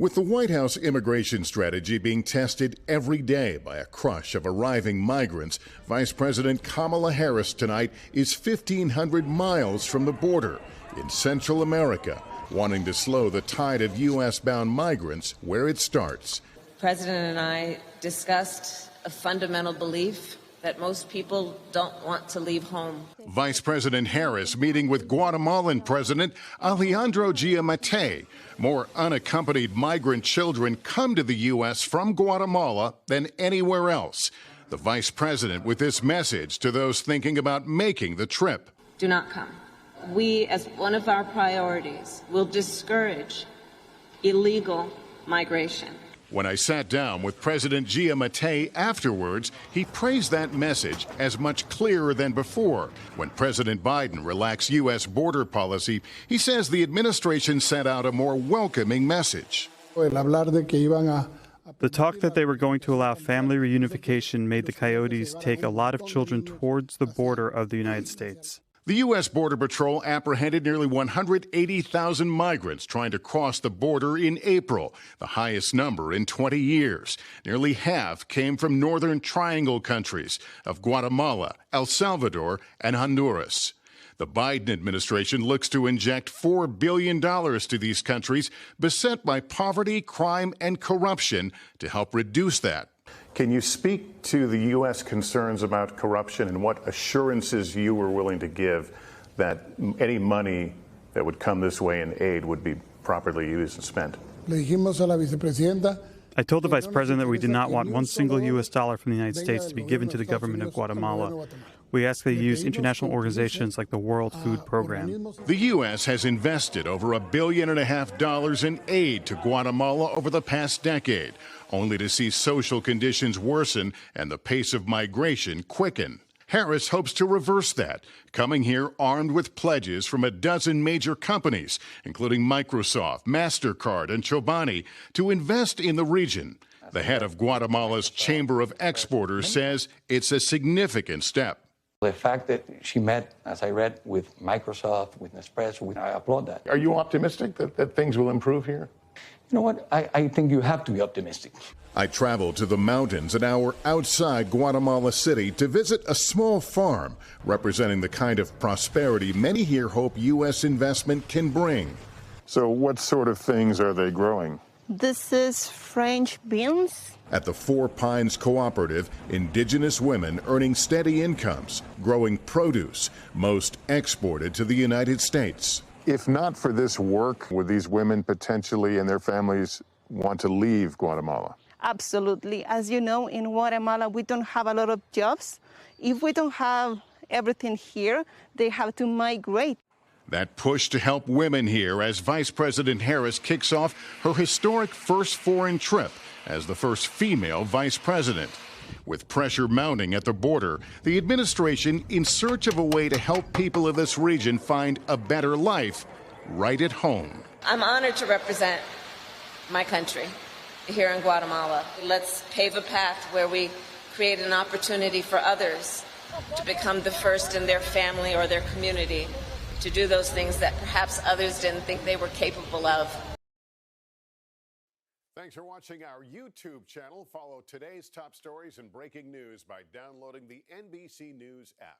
With the White House immigration strategy being tested every day by a crush of arriving migrants, Vice President Kamala Harris tonight is 1,500 miles from the border in Central America, wanting to slow the tide of U.S.-bound migrants where it starts. The President and I discussed a fundamental belief that most people don't want to leave home. Vice President Harris meeting with Guatemalan President Alejandro Giammattei. More unaccompanied migrant children come to the U.S. from Guatemala than anywhere else. The Vice President with this message to those thinking about making the trip. Do not come. We, as one of our priorities, will discourage illegal migration. When I sat down with President Giammattei afterwards, he praised that message as much clearer than before. When President Biden relaxed U.S. border policy, he says the administration sent out a more welcoming message. The talk that they were going to allow family reunification made the Coyotes take a lot of children towards the border of the United States. The U.S. Border Patrol apprehended nearly 180,000 migrants trying to cross the border in April, the highest number in 20 years. Nearly half came from Northern Triangle countries of Guatemala, El Salvador, and Honduras. The Biden administration looks to inject $4 billion to these countries beset by poverty, crime, and corruption to help reduce that. Can you speak to the U.S. concerns about corruption and what assurances you were willing to give that any money that would come this way in aid would be properly used and spent? I told the Vice President that we did not want one single U.S. dollar from the United States to be given to the government of Guatemala. We ask they use international organizations like the World Food Program. The U.S. has invested over $1.5 billion in aid to Guatemala over the past decade, only to see social conditions worsen and the pace of migration quicken. Harris hopes to reverse that, coming here armed with pledges from a dozen major companies, including Microsoft, MasterCard, and Chobani, to invest in the region. The head of Guatemala's Chamber of Exporters says it's a significant step. The fact that she met, as I read, with Microsoft, with Nespresso, I applaud that. Are you optimistic that things will improve here? You know what? I think you have to be optimistic. I traveled to the mountains an hour outside Guatemala City to visit a small farm representing the kind of prosperity many here hope U.S. investment can bring. So what sort of things are they growing? This is French beans. At the Four Pines Cooperative, indigenous women earning steady incomes, growing produce, most exported to the United States. If not for this work, would these women potentially and their families want to leave Guatemala? Absolutely. As you know, in Guatemala, we don't have a lot of jobs. If we don't have everything here, they have to migrate. That push to help women here as Vice President Harris kicks off her historic first foreign trip as the first female vice president. With pressure mounting at the border, the administration in search of a way to help people of this region find a better life right at home. I'm honored to represent my country here in Guatemala. Let's pave a path where we create an opportunity for others to become the first in their family or their community to do those things that perhaps others didn't think they were capable of. Thanks for watching our YouTube channel. Follow today's top stories and breaking news by downloading the NBC News app.